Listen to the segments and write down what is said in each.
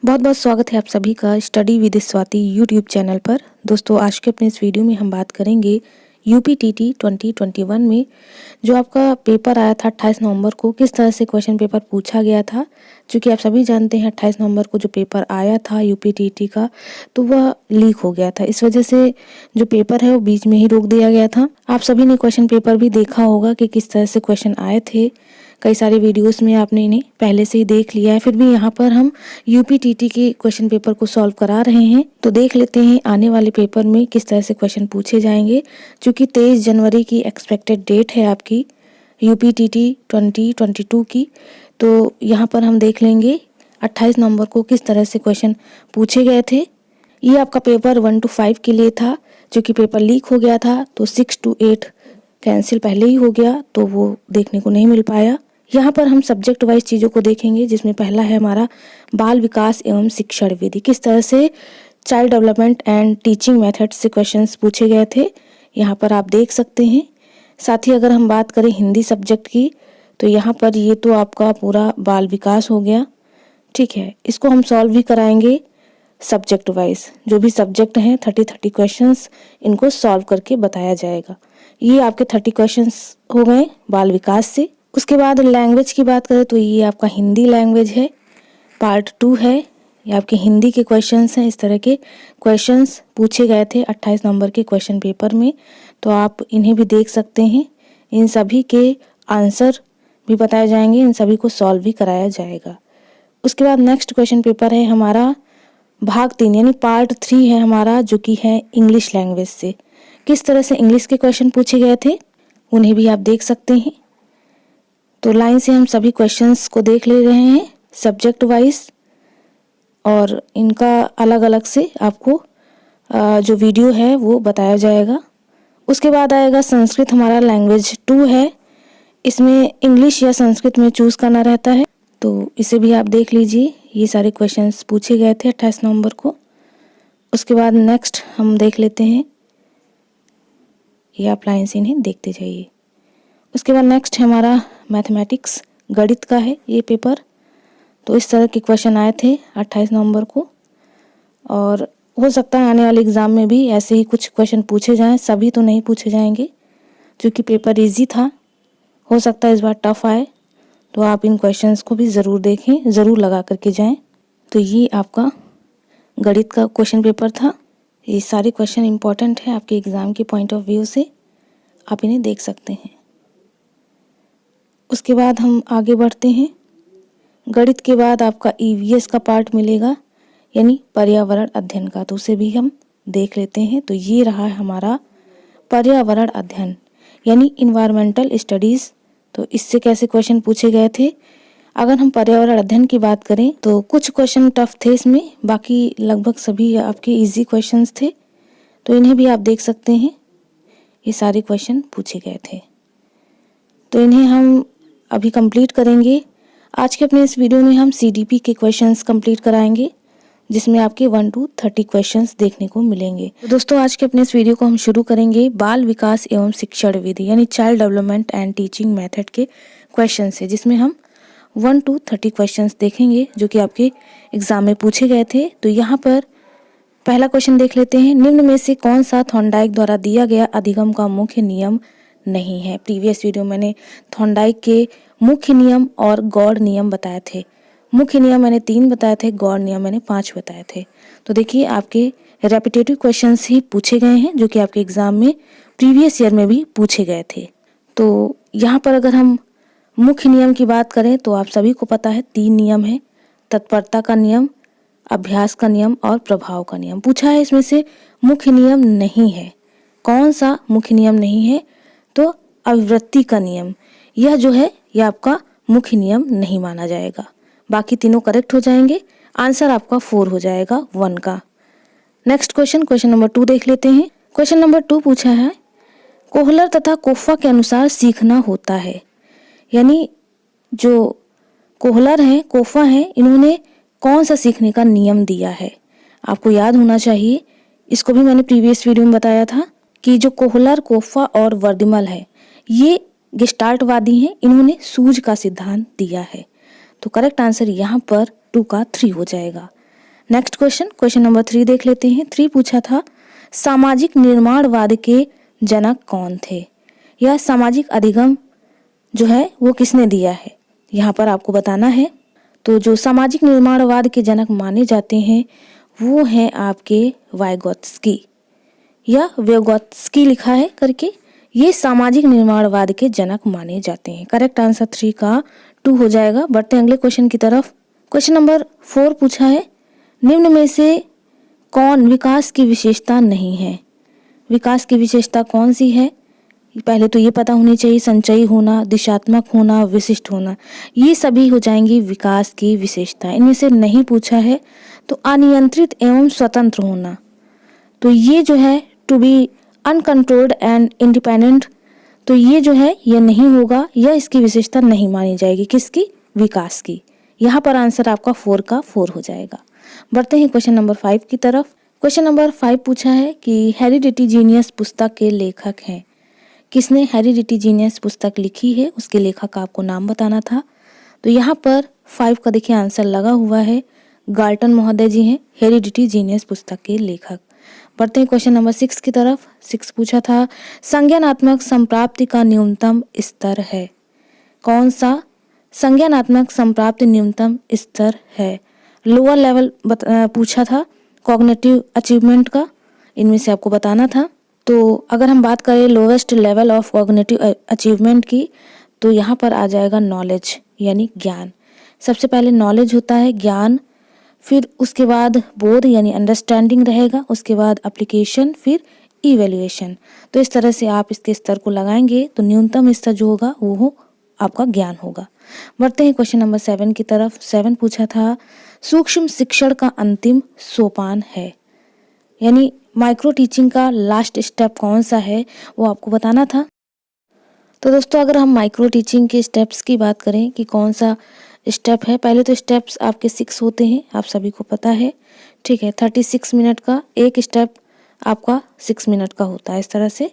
बहुत बहुत स्वागत है आप सभी का study with Swati YouTube channel पर। दोस्तों, आज के अपने इस वीडियो में हम बात करेंगे यूपीटीटी 2021 में जो आपका पेपर आया था 28 नवंबर को, किस तरह से क्वेश्चन पेपर पूछा गया था। क्योंकि आप सभी जानते हैं 28 नवंबर को जो पेपर आया था यूपीटीटी का, तो वह लीक हो गया था। इस वजह से जो पेपर है वो बीच में ही रोक दिया गया था। आप सभी ने क्वेश्चन पेपर भी देखा होगा कि किस तरह से क्वेश्चन आए थे। कई सारे वीडियोस में आपने इन्हें पहले से ही देख लिया है, फिर भी यहाँ पर हम यूपीटीटी के क्वेश्चन पेपर को सॉल्व करा रहे हैं। तो देख लेते हैं आने वाले पेपर में किस तरह से क्वेश्चन पूछे जाएंगे। क्योंकि 23 जनवरी की एक्सपेक्टेड डेट है आपकी यूपीटीटी 2022 की, तो यहाँ पर हम देख लेंगे 28 नवंबर को किस तरह से क्वेश्चन पूछे गए थे। ये आपका पेपर 1 to 5 के लिए था। जो कि पेपर लीक हो गया था तो 6 to 8 कैंसिल पहले ही हो गया, तो वो देखने को नहीं मिल पाया। यहाँ पर हम सब्जेक्ट वाइज चीज़ों को देखेंगे, जिसमें पहला है हमारा बाल विकास एवं शिक्षण विधि। किस तरह से child development and teaching method से क्वेश्चंस पूछे गए थे, यहाँ पर आप देख सकते हैं। साथ ही अगर हम बात करें हिंदी सब्जेक्ट की, तो यहाँ पर ये तो आपका पूरा बाल विकास हो गया। ठीक है, इसको हम सॉल्व भी कराएंगे सब्जेक्ट वाइज। जो भी सब्जेक्ट हैं 30 क्वेश्चंस इनको सॉल्व करके बताया जाएगा। ये आपके 30 क्वेश्चंस हो गए बाल विकास से। उसके बाद लैंग्वेज की बात करें तो ये आपका हिंदी लैंग्वेज है, पार्ट 2 है। ये आपके हिंदी के क्वेश्चंस हैं। इस तरह के क्वेश्चंस पूछे गए थे 28 नवंबर के क्वेश्चन पेपर में, तो आप इन्हें भी देख सकते हैं। इन सभी के आंसर भी बताए जाएंगे, इन सभी को सॉल्व भी कराया जाएगा। उसके बाद नेक्स्ट क्वेश्चन पेपर है हमारा भाग 3 यानी पार्ट 3 है हमारा, जो कि है इंग्लिश लैंग्वेज से। किस तरह से इंग्लिश के क्वेश्चन पूछे गए थे उन्हें भी आप देख सकते हैं। तो लाइन से हम सभी क्वेश्चंस को देख ले रहे हैं सब्जेक्ट वाइज, और इनका अलग अलग से आपको जो वीडियो है वो बताया जाएगा। उसके बाद आएगा संस्कृत, हमारा लैंग्वेज 2 है। इसमें इंग्लिश या संस्कृत में चूज करना रहता है, तो इसे भी आप देख लीजिए। ये सारे क्वेश्चंस पूछे गए थे 28 नवंबर को। उसके बाद नेक्स्ट हम देख लेते हैं, ये आप लाइन से इन्हें देखते जाइए। उसके बाद नेक्स्ट है हमारा मैथमेटिक्स, गणित का है ये पेपर। तो इस तरह के क्वेश्चन आए थे 28 नवंबर को, और हो सकता है आने वाले एग्जाम में भी ऐसे ही कुछ क्वेश्चन पूछे जाएं। सभी तो नहीं पूछे जाएंगे क्योंकि पेपर इजी था, हो सकता है इस बार टफ आए। तो आप इन क्वेश्चंस को भी ज़रूर देखें, ज़रूर लगा करके जाएं। तो ये आपका गणित का क्वेश्चन पेपर था। ये सारे क्वेश्चन इंपॉर्टेंट है आपके एग्ज़ाम के पॉइंट ऑफ व्यू से, आप इन्हें देख सकते हैं। उसके बाद हम आगे बढ़ते हैं। गणित के बाद आपका ईवीएस का पार्ट मिलेगा, यानी पर्यावरण अध्ययन का, तो उसे भी हम देख लेते हैं। तो ये रहा है हमारा पर्यावरण अध्ययन यानी इन्वायरमेंटल स्टडीज़। तो इससे कैसे क्वेश्चन पूछे गए थे। अगर हम पर्यावरण अध्ययन की बात करें तो कुछ क्वेश्चन टफ थे इसमें, बाकी लगभग सभी आपके इजी क्वेश्चंस थे। तो इन्हें भी आप देख सकते हैं, ये सारे क्वेश्चन पूछे गए थे। तो इन्हें हम अभी कंप्लीट करेंगे। आज के अपने इस वीडियो में हम सीडीपी के क्वेश्चंस कंप्लीट कराएंगे, जिसमें आपके 1 to 30 क्वेश्चंस देखने को मिलेंगे। तो दोस्तों, आज के अपने इस वीडियो को हम शुरू करेंगे बाल विकास एवं शिक्षण विधि यानी child development and teaching method के क्वेश्चन से, जिसमें हम 1 to 30 क्वेश्चंस देखेंगे जो कि आपके एग्जाम में पूछे गए थे। तो यहाँ पर पहला क्वेश्चन देख लेते हैं। निम्न में से कौन सा थॉर्नडाइक द्वारा दिया गया अधिगम का मुख्य नियम नहीं है। प्रीवियस वीडियो मैंने थॉर्नडाइक के मुख्य नियम और गौड़ नियम बताए थे। मुख्य नियम मैंने 3 बताए थे, गौड़ नियम मैंने 5 बताए थे। तो देखिए आपके रेपिटेटिव क्वेश्चंस ही पूछे गए हैं जो कि आपके एग्जाम में प्रीवियस ईयर में भी पूछे गए थे। तो यहाँ पर अगर हम मुख्य नियम की बात करें तो आप सभी को पता है 3 नियम है, तत्परता का नियम, अभ्यास का नियम और प्रभाव का नियम। पूछा है इसमें से मुख्य नियम नहीं है। कौन सा मुख्य नियम नहीं है, तो अभिवृत्ति का नियम, यह जो है यह आपका मुख्य नियम नहीं माना जाएगा। बाकी तीनों करेक्ट हो जाएंगे, आंसर आपका 4 हो जाएगा 1 का। नेक्स्ट क्वेश्चन नंबर 2 देख लेते हैं। क्वेश्चन नंबर 2 पूछा है कोहलर तथा कोफा के अनुसार सीखना होता है, यानी जो कोहलर हैं, कोफा हैं, इन्होंने कौन सा सीखने का नियम दिया है। आपको याद होना चाहिए, इसको भी मैंने प्रीवियस वीडियो में बताया था कि जो कोहलर, कोफा और वर्दिमल है ये गेस्टाल्टवादी हैं, इन्होंने सूझ का सिद्धांत दिया है। तो करेक्ट आंसर यहाँ पर 2 का 3 हो जाएगा। नेक्स्ट क्वेश्चन नंबर 3 देख लेते हैं। 3 पूछा था सामाजिक निर्माणवाद के जनक कौन थे? यह सामाजिक अधिगम जो है वो किसने दिया है, यहाँ पर आपको बताना है। तो जो सामाजिक निर्माणवाद के जनक माने जाते हैं वो हैं आपके वाइगोत्स्की या वेगोत्स्की लिखा है करके, ये सामाजिक निर्माणवाद के जनक माने जाते हैं। करेक्ट आंसर 3 का 2 हो जाएगा। बढ़ते हैं अगले क्वेश्चन की तरफ। क्वेश्चन नंबर 4 पूछा है निम्न में से कौन विकास की विशेषता नहीं है? विकास की विशेषता कौन सी है? पहले तो ये पता होनी चाहिए, संचयी होना, दिशात्मक होना, विशिष्ट होना, ये सभी हो जाएंगी विकास की विशेषता। इनमें से नहीं पूछा है तो अनियंत्रित एवं स्वतंत्र होना, तो ये जो है to be uncontrolled and independent, तो ये जो है ये नहीं होगा, यह इसकी विशेषता नहीं मानी जाएगी। किसकी? विकास की। यहाँ पर आंसर आपका 4 का 4 हो जाएगा। बढ़ते हैं क्वेश्चन नंबर 5 की तरफ। क्वेश्चन नंबर 5 पूछा है कि हेरिडिटी जीनियस पुस्तक के लेखक हैं। किसने हेरिडिटी जीनियस पुस्तक लिखी है, उसके लेखक का आपको नाम बताना था। तो यहाँ पर 5 का देखिए आंसर लगा हुआ है, गाल्टन महोदय जी हैं हेरिडिटी जीनियस पुस्तक के लेखक। बढ़ते हैं क्वेश्चन नंबर 6 की तरफ। 6 पूछा था संज्ञानात्मक संप्राप्ति का न्यूनतम स्तर है। कौन सा संज्ञानात्मक संप्राप्ति न्यूनतम स्तर है? लोअर लेवल पूछा था कॉग्निटिव अचीवमेंट का, इनमें से आपको बताना था। तो अगर हम बात करें lowest level of cognitive achievement की, तो यहाँ पर आ जाएगा नॉलेज यानी ज्ञान। सबसे पहले नॉलेज होता है, ज्ञान, फिर उसके बाद बोध यानी अंडरस्टैंडिंग रहेगा, उसके बाद एप्लीकेशन, फिर इवैल्यूएशन। तो इस तरह से आप इसके स्तर को लगाएंगे तो न्यूनतम स्तर जो होगा वो आपका ज्ञान होगा। बढ़ते हैं क्वेश्चन नंबर 7 की तरफ। 7 पूछा था सूक्ष्म शिक्षण का अंतिम सोपान है, यानी माइक्रो टीचिंग का लास्ट स्टेप कौन सा है वो आपको बताना था। तो दोस्तों अगर हम माइक्रो टीचिंग के स्टेप्स की बात करें कि कौन सा स्टेप है, पहले तो स्टेप्स आपके 6 होते हैं, आप सभी को पता है, ठीक है। 36 मिनट का एक स्टेप आपका 6 मिनट का होता है। इस तरह से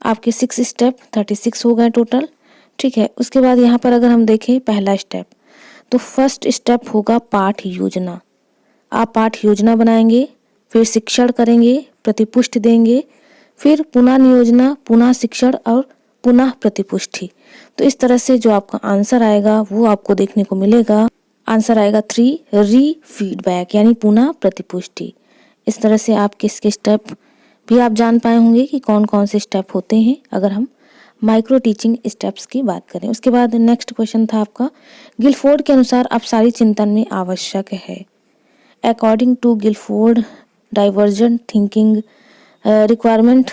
आपके 6 स्टेप 36 हो गए टोटल, ठीक है। उसके बाद यहाँ पर अगर हम देखें पहला स्टेप, तो फर्स्ट स्टेप होगा पाठ योजना। आप पाठ योजना बनाएंगे, फिर शिक्षण करेंगे, प्रतिपुष्टि देंगे, फिर पुनः नियोजना, पुनः शिक्षण और पुनः प्रतिपुष्टि। तो इस तरह से जो आपका आंसर आएगा वो आपको देखने को मिलेगा। आंसर आएगा 3 री फीडबैक यानी पुनः प्रतिपुष्टि। इस तरह से आप किसके स्टेप भी आप जान पाए होंगे कि कौन कौन से स्टेप होते हैं अगर हम माइक्रो टीचिंग स्टेप्स की बात करें। उसके बाद नेक्स्ट क्वेश्चन था आपका गिलफोर्ड के अनुसार अपसारी चिंतन में आवश्यक है। According to Guilford divergent thinking requirement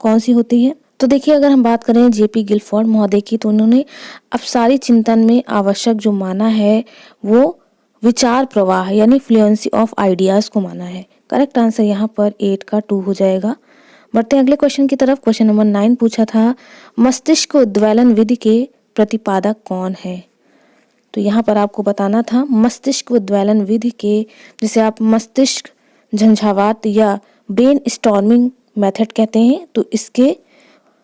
कौन सी होती है? तो देखिए अगर हम बात करें जेपी गिलफोर्ड महोदय की, तो उन्होंने अपसारी चिंतन में आवश्यक जो माना है वो विचार प्रवाह यानी फ्लुएंसी ऑफ आइडियाज को माना है। करेक्ट आंसर यहाँ पर 8 का 2 हो जाएगा। बढ़ते हैं अगले क्वेश्चन की तरफ। क्वेश्चन नंबर 9 पूछा था मस्तिष्क उद्वेलन विधि के प्रतिपादक कौन है? तो यहाँ पर आपको बताना था मस्तिष्क उद्वेलन विधि के, जिसे आप मस्तिष्क झंझावात या ब्रेन स्टॉर्मिंग मेथड कहते हैं, तो इसके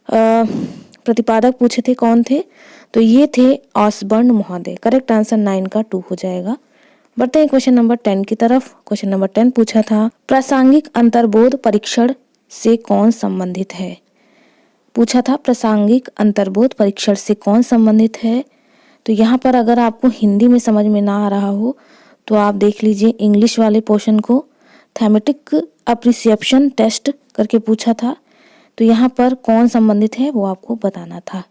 प्रतिपादक पूछे थे कौन थे? तो ये थे ऑसबर्न महोदय। करेक्ट आंसर 9 का 2 हो जाएगा। बढ़ते हैं क्वेश्चन नंबर 10 की तरफ। क्वेश्चन नंबर 10 पूछा था प्रासंगिक अंतर्बोध परीक्षण से कौन संबंधित है? पूछा था प्रासंगिक अंतर्बोध परीक्षण से कौन संबंधित है। तो यहाँ पर अगर आपको हिंदी में समझ में ना आ रहा हो तो आप देख लीजिए इंग्लिश वाले पोर्शन को, थेमेटिक अप्रिसिएप्शन टेस्ट करके पूछा था। तो यहाँ पर कौन संबंधित है वो आपको बताना था।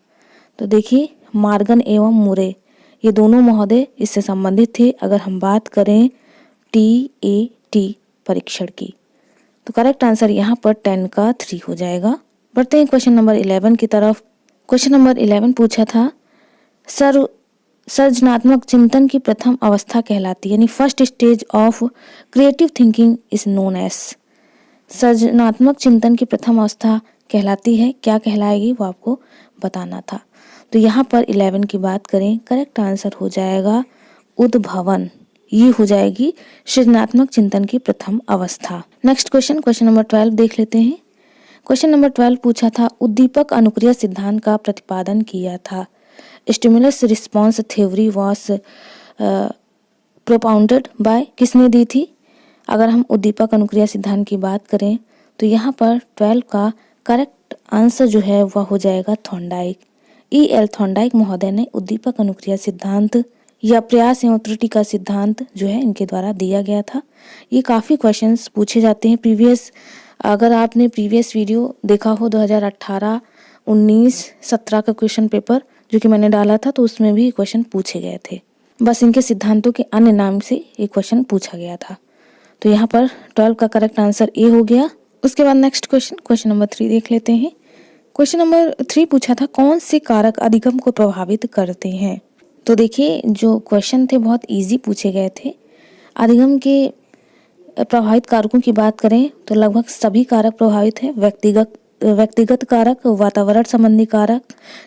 तो देखिए मार्गन एवं मुरे ये दोनों महोदय इससे संबंधित थे अगर हम बात करें TAT परीक्षण की। तो करेक्ट आंसर यहाँ पर 10 का 3 हो जाएगा। बढ़ते हैं क्वेश्चन नंबर 11 की तरफ। क्वेश्चन नंबर 11 पूछा था सृजनात्मक चिंतन की प्रथम अवस्था कहलाती है, यानी first stage of creative thinking is known as. सृजनात्मक चिंतन की प्रथम अवस्था कहलाती है, क्या कहलाएगी वो आपको बताना था। तो यहाँ पर 11 की बात करें, करेक्ट आंसर हो जाएगा उद्भवन, ये हो जाएगी सृजनात्मक चिंतन की प्रथम अवस्था। नेक्स्ट क्वेश्चन नंबर 12 देख लेते हैं। क्वेश्चन नंबर 12 पूछा था उद्दीपक अनुक्रिया सिद्धांत का प्रतिपादन किया था। Stimulus response theory was propounded bye किसने दी थी? अगर हम उद्दीपक अनुक्रिया सिद्धांत की बात करें तो यहाँ पर 12 का करेक्ट आंसर जो है वह हो जाएगा थॉर्नडाइक। E.L. थॉर्नडाइक महोदय ने उद्दीपक अनुक्रिया सिद्धांत या प्रयास एवं त्रुटि का सिद्धांत जो है इनके द्वारा दिया गया था। ये काफ़ी क्वेश्चंस पूछे जाते हैं अगर आपने प्रीवियस वीडियो देखा हो 2018, 19, 17 का क्वेश्चन पेपर जो कि मैंने डाला था तो उसमें भी क्वेश्चन पूछे गए थे। बस इनके सिद्धांतों के अन्य नाम से ये क्वेश्चन पूछा गया था। तो यहाँ पर 12 का करेक्ट आंसर ए हो गया। उसके बाद नेक्स्ट क्वेश्चन नंबर 3 देख लेते हैं। क्वेश्चन नंबर 3 पूछा था कौन से कारक अधिगम को प्रभावित करते हैं? तो देखिए जो क्वेश्चन थे बहुत इजी पूछे गए थे। अधिगम के प्रभावित कारकों की बात करें तो लगभग सभी कारक प्रभावित हैं। व्यक्तिगत कारक, वातावरण संबंधी कारक,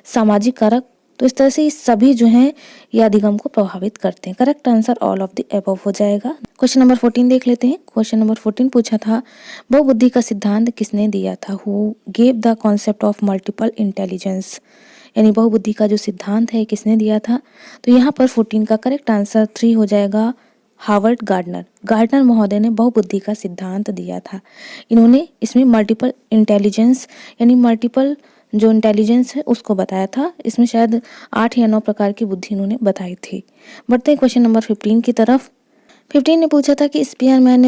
सामाजिक कारक, तो इस तरह से ये सभी जो हैं ये अधिगम को प्रभावित करते हैं। Correct answer all of the above हो जाएगा। क्वेश्चन नंबर 14 देख लेते हैं। क्वेश्चन नंबर 14 पूछा था बहुबुद्धि का सिद्धांत किसने दिया था? Who gave the concept of multiple intelligence, यानी बहुबुद्धि का जो सिद्धांत है किसने दिया था? तो यहाँ पर 14 का करेक्ट आंसर 3 हो जाएगा। हार्वर्ड गार्डनर महोदय ने बहुबुद्धि का सिद्धांत दिया था। इन्होंने इसमें मल्टीपल इंटेलिजेंस यानी मल्टीपल जो इंटेलिजेंस है उसको बताया था। इसमें शायद 8 या 9 प्रकार की बुद्धि इन्होंने बताई थी। बढ़ते हैं क्वेश्चन नंबर 15 की तरफ। 15 ने पूछा था कि स्पीयरमैन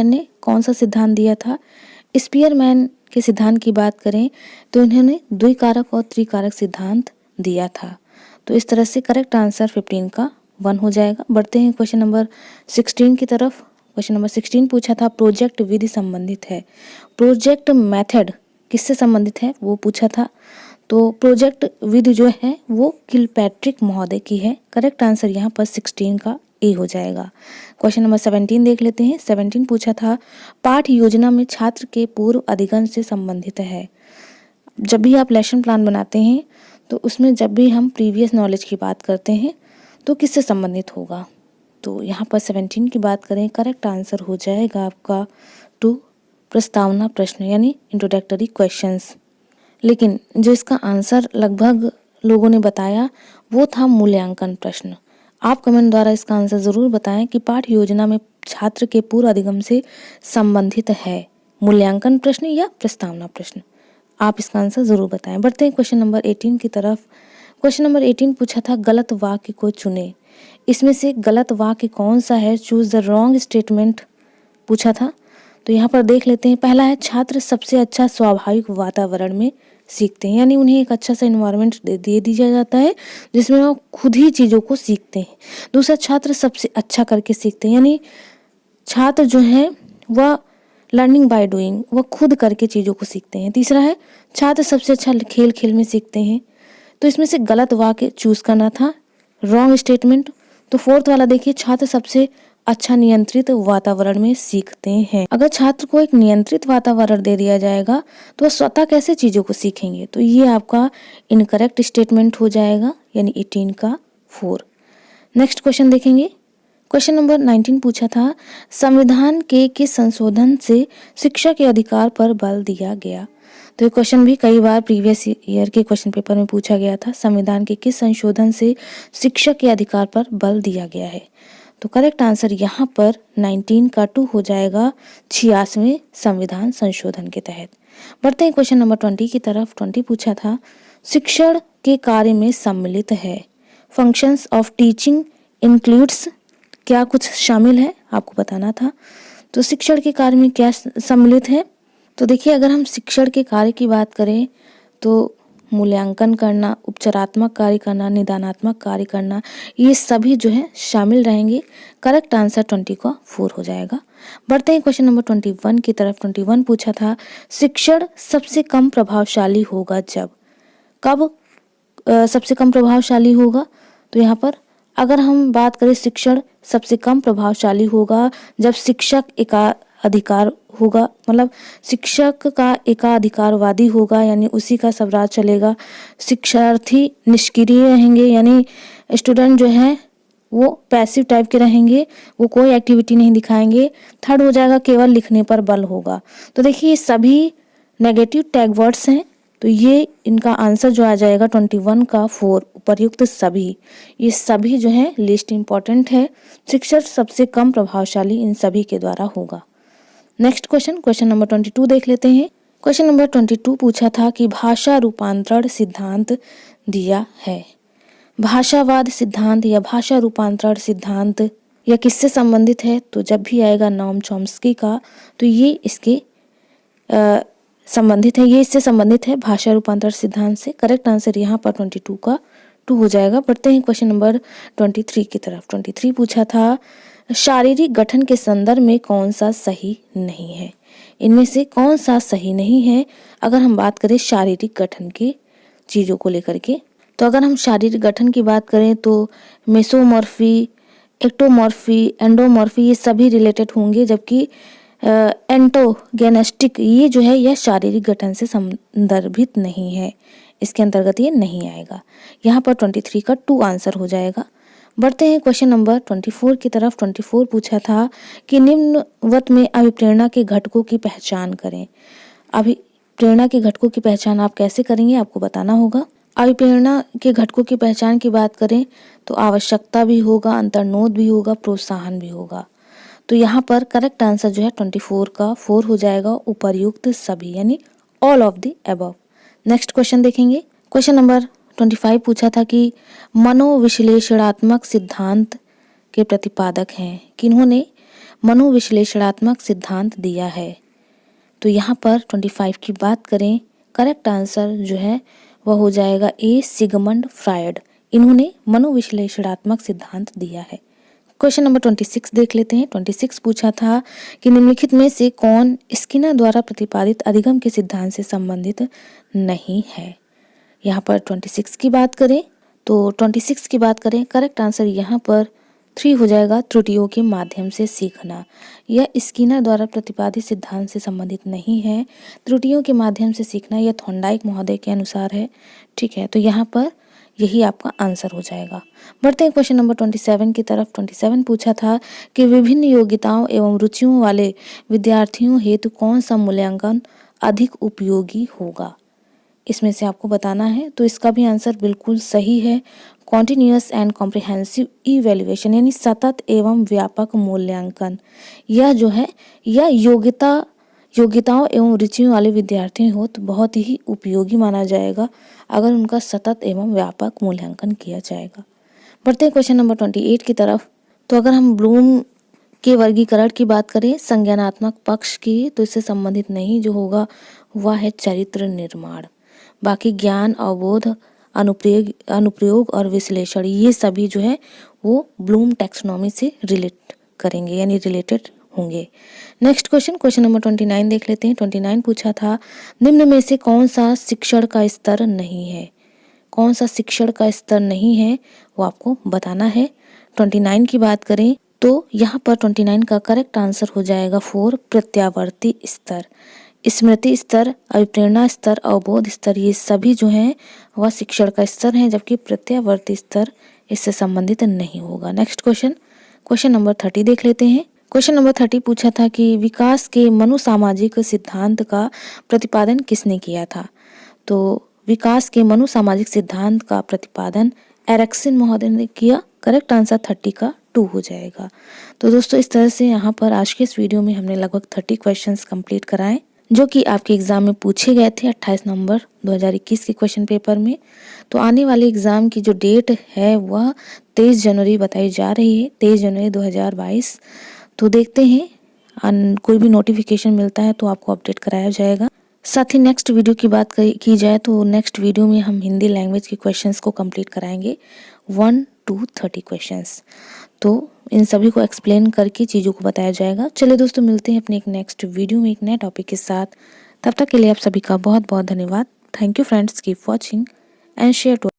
ने कौन सा सिद्धांत दिया था? स्पीयरमैन के सिद्धांत की बात करें तो इन्होंने द्विकारक और त्रिकारक सिद्धांत दिया था। तो इस तरह से करेक्ट आंसर 15 का 1 हो जाएगा। बढ़ते हैं क्वेश्चन नंबर 16 की तरफ। क्वेश्चन नंबर 16 पूछा था प्रोजेक्ट विधि संबंधित है। प्रोजेक्ट मेथड किससे संबंधित है वो पूछा था। तो प्रोजेक्ट विधि जो है वो किलपैट्रिक महोदय की है। करेक्ट आंसर यहाँ पर 16 का ए हो जाएगा। क्वेश्चन नंबर 17 देख लेते हैं। 17 पूछा था पाठ योजना में छात्र के पूर्व अधिगम से संबंधित है। जब भी आप लेसन प्लान बनाते हैं तो उसमें जब भी हम प्रीवियस नॉलेज की बात करते हैं तो किससे संबंधित होगा? तो यहाँ पर 17 की बात करें करेक्ट आंसर हो जाएगा आपका 2 प्रस्तावना प्रश्न यानी इंट्रोडक्टरी क्वेश्चंस। लेकिन जो इसका आंसर लगभग लोगों ने बताया वो था मूल्यांकन प्रश्न। आप कमेंट द्वारा इसका आंसर ज़रूर बताएं कि पाठ योजना में छात्र के पूर्व अधिगम से संबंधित है मूल्यांकन प्रश्न या प्रस्तावना प्रश्न। आप इसका आंसर ज़रूर बताएं। बढ़ते हैं क्वेश्चन नंबर 18 की तरफ। क्वेश्चन नंबर 18 पूछा था गलत वाक्य को चुने। इसमें से गलत वाक्य कौन सा है? चूज द रॉन्ग स्टेटमेंट पूछा था। तो यहाँ पर देख लेते हैं। पहला है छात्र सबसे अच्छा स्वाभाविक वातावरण में सीखते हैं, यानी उन्हें एक अच्छा सा इन्वायरमेंट दे दिया जाता है जिसमें वो खुद ही चीज़ों को सीखते हैं। दूसरा छात्र सबसे अच्छा करके सीखते हैं, यानी छात्र जो है वह लर्निंग बाय डूइंग, वह खुद करके चीज़ों को सीखते हैं। तीसरा है छात्र सबसे अच्छा खेल में सीखते हैं। तो इसमें से गलत वाक्य चूज करना था, रॉन्ग स्टेटमेंट। तो फोर्थ वाला देखिए छात्र सबसे अच्छा नियंत्रित वातावरण में सीखते हैं। अगर छात्र को एक नियंत्रित वातावरण दे दिया जाएगा तो वह स्वतः कैसे चीजों को सीखेंगे? तो ये आपका इनकरेक्ट स्टेटमेंट हो जाएगा, यानी 18 का 4। नेक्स्ट क्वेश्चन देखेंगे। क्वेश्चन नंबर 19 पूछा था संविधान के किस संशोधन से शिक्षा के अधिकार पर बल दिया गया? तो ये क्वेश्चन भी कई बार प्रीवियस ईयर के क्वेश्चन पेपर में पूछा गया था। संविधान के किस संशोधन से शिक्षा के अधिकार पर बल दिया गया है? तो करेक्ट आंसर यहाँ पर 19 का 2 हो जाएगा 86वें संविधान संशोधन के तहत। बढ़ते हैं क्वेश्चन नंबर 20 की तरफ। 20 पूछा था शिक्षण के कार्य में सम्मिलित है। फंक्शंस ऑफ टीचिंग इंक्लूड्स, क्या कुछ शामिल है आपको बताना था। तो शिक्षण के कार्य में क्या सम्मिलित है? तो देखिए अगर हम शिक्षण के कार्य की बात करें तो मूल्यांकन करना, उपचारात्मक कार्य करना, निदानात्मक कार्य करना, ये सभी जो है शामिल रहेंगे। करेक्ट आंसर 20 का 4 हो जाएगा। बढ़ते हैं क्वेश्चन नंबर 21 की तरफ। 21 पूछा था शिक्षण सबसे कम प्रभावशाली होगा जब? कब सबसे कम प्रभावशाली होगा? तो यहाँ पर अगर हम बात करें शिक्षण सबसे कम प्रभावशाली होगा जब शिक्षक एकाधिकार होगा, मतलब शिक्षक का एकाधिकारवादी होगा, यानी उसी का स्वराज चलेगा। शिक्षार्थी निष्क्रिय रहेंगे, यानी स्टूडेंट जो है वो पैसिव टाइप के रहेंगे, वो कोई एक्टिविटी नहीं दिखाएंगे। थर्ड हो जाएगा केवल लिखने पर बल होगा। तो देखिए ये सभी नेगेटिव टैग वर्ड्स हैं, तो ये इनका आंसर जो आ जाएगा 21 का 4 उपर्युक्त सभी। ये सभी जो है लिस्ट इंपॉर्टेंट है। शिक्षक सबसे कम प्रभावशाली इन सभी के द्वारा होगा। नेक्स्ट क्वेश्चन नंबर 22 देख लेते हैं। क्वेश्चन नंबर 22 पूछा था कि भाषा रूपांतरण सिद्धांत दिया है। भाषावाद सिद्धांत या भाषा रूपांतरण सिद्धांत यह किससे संबंधित है? तो जब भी आएगा नोम चॉम्स्की का तो ये इसके संबंधित है, ये इससे संबंधित है भाषा रूपांतरण सिद्धांत से। करेक्ट आंसर यहाँ पर 22 का 2 हो जाएगा। बढ़ते हैं क्वेश्चन नंबर 23 की तरफ। 23 पूछा था शारीरिक गठन के संदर्भ में कौन सा सही नहीं है? इनमें से कौन सा सही नहीं है अगर हम बात करें शारीरिक गठन की चीजों को लेकर के? तो अगर हम शारीरिक गठन की बात करें तो मेसोमॉर्फी, एक्टोमॉर्फी, एंडोमॉर्फी ये सभी रिलेटेड होंगे, जबकि एंटोगेनेस्टिक ये जो है यह शारीरिक गठन से संदर्भित नहीं है, इसके अंतर्गत ये नहीं आएगा। यहाँ पर 23 का 2 आंसर हो जाएगा। बढ़ते हैं क्वेश्चन नंबर 24 की तरफ। 24 पूछा था कि निम्नवत में अभिप्रेरणा के घटकों की पहचान करें। अभिप्रेरणा के घटकों की पहचान आप कैसे करेंगे, आपको बताना होगा। अभिप्रेरणा के घटकों की पहचान की बात करें तो आवश्यकता भी होगा, अंतर्नोद भी होगा, प्रोत्साहन भी होगा। तो यहाँ पर करेक्ट आंसर जो है 24 का 4 हो जाएगा, उपर्युक्त सभी यानी all of the above. Next question देखेंगे। क्वेश्चन नंबर 25 पूछा था कि मनोविश्लेषणात्मक सिद्धांत के प्रतिपादक हैं, किन्होंने मनोविश्लेषणात्मक सिद्धांत दिया है? तो यहाँ पर 25 की बात करें, करेक्ट आंसर जो है वह हो जाएगा ए सिगमंड फ्रायड। इन्होंने मनोविश्लेषणात्मक सिद्धांत दिया है। क्वेश्चन नंबर 26 देख लेते हैं। 26 पूछा था कि निम्नलिखित में से कौन स्किनर द्वारा प्रतिपादित अधिगम के सिद्धांत से संबंधित नहीं है? यहाँ पर 26 की बात करें तो 26 की बात करें, करेक्ट आंसर यहाँ पर 3 हो जाएगा, त्रुटियों के माध्यम से सीखना। यह स्किनर द्वारा प्रतिपादित सिद्धांत से संबंधित नहीं है। त्रुटियों के माध्यम से सीखना यह थॉर्नडाइक महोदय के अनुसार है। ठीक है, तो यहाँ पर यही आपका आंसर हो जाएगा। बढ़ते हैं क्वेश्चन नंबर 27 की तरफ। 27 पूछा था कि विभिन्न योग्यताओं एवं रुचियों वाले विद्यार्थियों हेतु कौन सा मूल्यांकन अधिक उपयोगी होगा? इसमें से आपको बताना है। तो इसका भी आंसर बिल्कुल सही है, कॉन्टिन्यूअस एंड कॉम्प्रिहेंसिव इवैल्यूएशन यानी सतत एवं व्यापक मूल्यांकन। यह जो है यह योग्यताओं एवं रुचियों वाले विद्यार्थी हो तो बहुत ही उपयोगी माना जाएगा अगर उनका सतत एवं व्यापक मूल्यांकन किया जाएगा। बढ़ते हैं क्वेश्चन नंबर 28 की तरफ। तो अगर हम ब्लूम के वर्गीकरण की बात करें संज्ञानात्मक पक्ष की, तो इससे संबंधित नहीं जो होगा वह है चरित्र निर्माण। बाकी ज्ञान, अवबोध, अनुप्रयोग और विश्लेषण ये सभी जो है वो ब्लूम टैक्सोनॉमी से रिलेट करेंगे यानी रिलेटेड होंगे। नेक्स्ट क्वेश्चन नंबर 29 देख लेते हैं। 29 पूछा था निम्न में से कौन सा शिक्षण का स्तर नहीं है? कौन सा शिक्षण का स्तर नहीं है वो आपको बताना है। 29 की बात करें तो यहाँ पर 29 का करेक्ट आंसर हो जाएगा 4 प्रत्यावर्ती स्तर। स्मृति स्तर, अभिप्रेरणा स्तर, अवबोध स्तर ये सभी जो हैं वह शिक्षण का स्तर है, जबकि प्रत्यावर्ती स्तर इससे संबंधित नहीं होगा। नेक्स्ट क्वेश्चन नंबर 30 देख लेते हैं। क्वेश्चन नंबर 30 पूछा था कि विकास के मनोसामाजिक सिद्धांत का प्रतिपादन किसने किया था? तो विकास के मनोसामाजिक सिद्धांत का प्रतिपादन एरिक्सन महोदय ने किया। करेक्ट आंसर 30 का 2 हो जाएगा। तो दोस्तों इस तरह से यहाँ पर आज के इस वीडियो में हमने लगभग 30 क्वेश्चंस कंप्लीट कराए जो कि आपके एग्जाम में पूछे गए थे 28 नवंबर 2021 के क्वेश्चन पेपर में। तो आने वाले एग्जाम की जो डेट है वह 23 जनवरी बताई जा रही है, 23 जनवरी 2022। तो देखते हैं कोई भी नोटिफिकेशन मिलता है तो आपको अपडेट कराया जाएगा। साथ ही नेक्स्ट वीडियो की बात की जाए तो नेक्स्ट वीडियो में हम हिंदी लैंग्वेज के क्वेश्चंस को कंप्लीट कराएंगे 1 to 30 क्वेश्चंस। तो इन सभी को एक्सप्लेन करके चीज़ों को बताया जाएगा। चलिए दोस्तों मिलते हैं अपने एक नेक्स्ट वीडियो में एक नए टॉपिक के साथ। तब तक के लिए आप सभी का बहुत बहुत धन्यवाद। Thank you friends, keep watching and share to